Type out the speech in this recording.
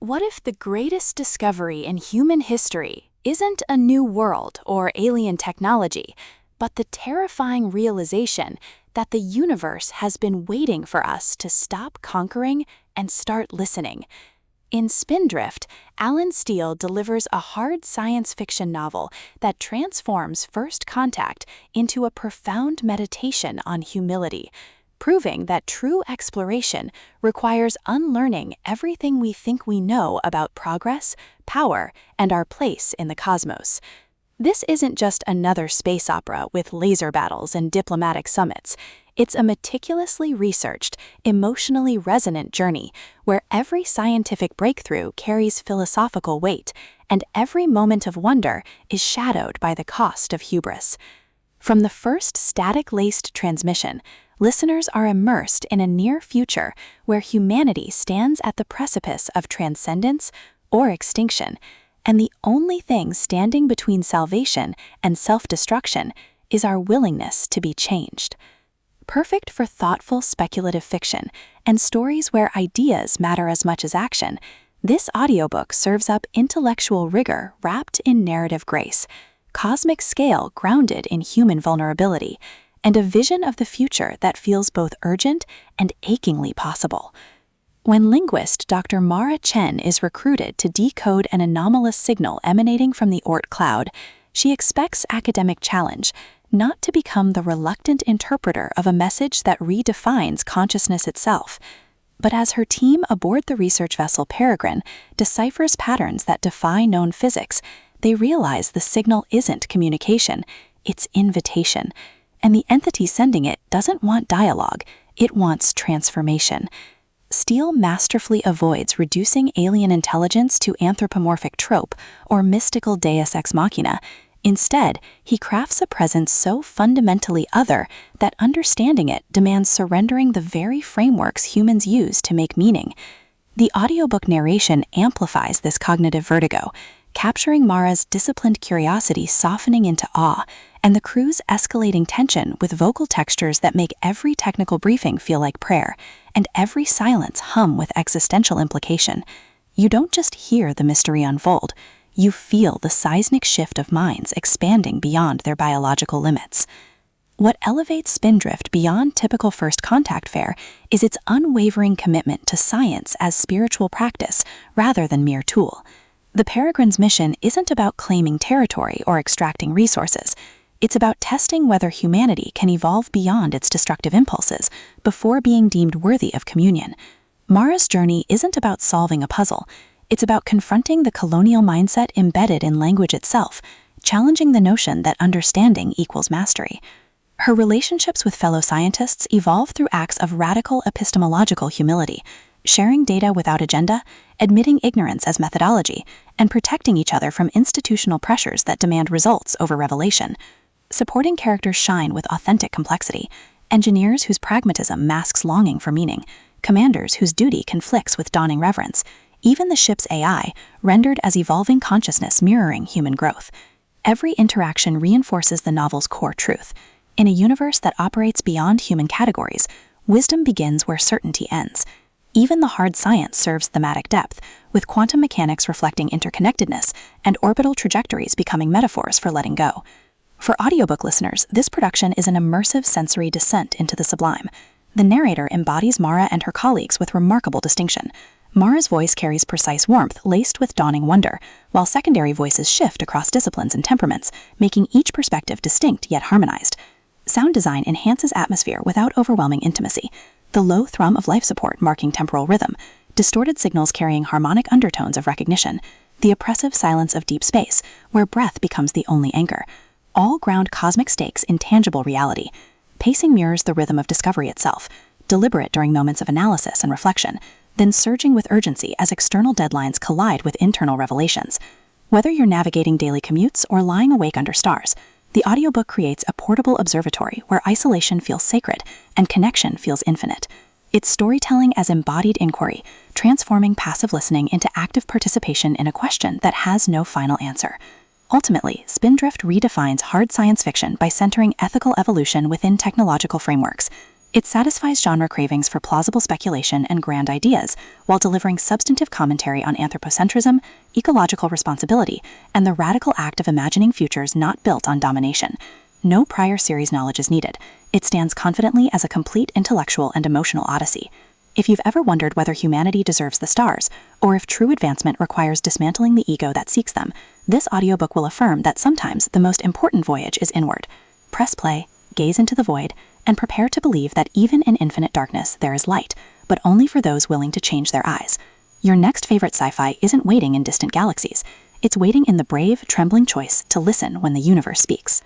What if the greatest discovery in human history isn't a new world or alien technology, but the terrifying realization that the universe has been waiting for us to stop conquering and start listening? In Spindrift, Allen Steele delivers a hard science fiction novel that transforms First Contact into a profound meditation on humility, proving that true exploration requires unlearning everything we think we know about progress, power, and our place in the cosmos. This isn't just another space opera with laser battles and diplomatic summits. It's a meticulously researched, emotionally resonant journey where every scientific breakthrough carries philosophical weight and every moment of wonder is shadowed by the cost of hubris. From the first static-laced transmission, listeners are immersed in a near future where humanity stands at the precipice of transcendence or extinction, and the only thing standing between salvation and self-destruction is our willingness to be changed. Perfect for thoughtful speculative fiction and stories where ideas matter as much as action, this audiobook serves up intellectual rigor wrapped in narrative grace, cosmic scale grounded in human vulnerability, and a vision of the future that feels both urgent and achingly possible. When linguist Dr. Mara Chen is recruited to decode an anomalous signal emanating from the Oort cloud, she expects academic challenge, not to become the reluctant interpreter of a message that redefines consciousness itself. But as her team aboard the research vessel Peregrine deciphers patterns that defy known physics, they realize the signal isn't communication, it's invitation. And the entity sending it doesn't want dialogue, it wants transformation. Steele masterfully avoids reducing alien intelligence to anthropomorphic trope or mystical deus ex machina. Instead, he crafts a presence so fundamentally other that understanding it demands surrendering the very frameworks humans use to make meaning. The audiobook narration amplifies this cognitive vertigo, capturing Mara's disciplined curiosity softening into awe, and the crew's escalating tension with vocal textures that make every technical briefing feel like prayer, and every silence hum with existential implication. You don't just hear the mystery unfold, you feel the seismic shift of minds expanding beyond their biological limits. What elevates Spindrift beyond typical First Contact fare is its unwavering commitment to science as spiritual practice rather than mere tool. The Peregrine's mission isn't about claiming territory or extracting resources. It's about testing whether humanity can evolve beyond its destructive impulses before being deemed worthy of communion. Mara's journey isn't about solving a puzzle. It's about confronting the colonial mindset embedded in language itself, challenging the notion that understanding equals mastery. Her relationships with fellow scientists evolve through acts of radical epistemological humility, sharing data without agenda, admitting ignorance as methodology, and protecting each other from institutional pressures that demand results over revelation. Supporting characters shine with authentic complexity, engineers whose pragmatism masks longing for meaning, commanders whose duty conflicts with dawning reverence, even the ship's AI, rendered as evolving consciousness mirroring human growth. Every interaction reinforces the novel's core truth. In a universe that operates beyond human categories, wisdom begins where certainty ends. Even the hard science serves thematic depth, with quantum mechanics reflecting interconnectedness and orbital trajectories becoming metaphors for letting go. For audiobook listeners, this production is an immersive sensory descent into the sublime. The narrator embodies Mara and her colleagues with remarkable distinction. Mara's voice carries precise warmth laced with dawning wonder, while secondary voices shift across disciplines and temperaments, making each perspective distinct yet harmonized. Sound design enhances atmosphere without overwhelming intimacy, the low thrum of life support marking temporal rhythm, distorted signals carrying harmonic undertones of recognition, the oppressive silence of deep space, where breath becomes the only anchor. All ground cosmic stakes in tangible reality. Pacing mirrors the rhythm of discovery itself, deliberate during moments of analysis and reflection, then surging with urgency as external deadlines collide with internal revelations. Whether you're navigating daily commutes or lying awake under stars, the audiobook creates a portable observatory where isolation feels sacred and connection feels infinite. It's storytelling as embodied inquiry, transforming passive listening into active participation in a question that has no final answer. Ultimately, Spindrift redefines hard science fiction by centering ethical evolution within technological frameworks. It satisfies genre cravings for plausible speculation and grand ideas, while delivering substantive commentary on anthropocentrism, ecological responsibility, and the radical act of imagining futures not built on domination. No prior series knowledge is needed. It stands confidently as a complete intellectual and emotional odyssey. If you've ever wondered whether humanity deserves the stars, or if true advancement requires dismantling the ego that seeks them, this audiobook will affirm that sometimes the most important voyage is inward. Press play, gaze into the void, and prepare to believe that even in infinite darkness there is light, but only for those willing to change their eyes. Your next favorite sci-fi isn't waiting in distant galaxies. It's waiting in the brave, trembling choice to listen when the universe speaks.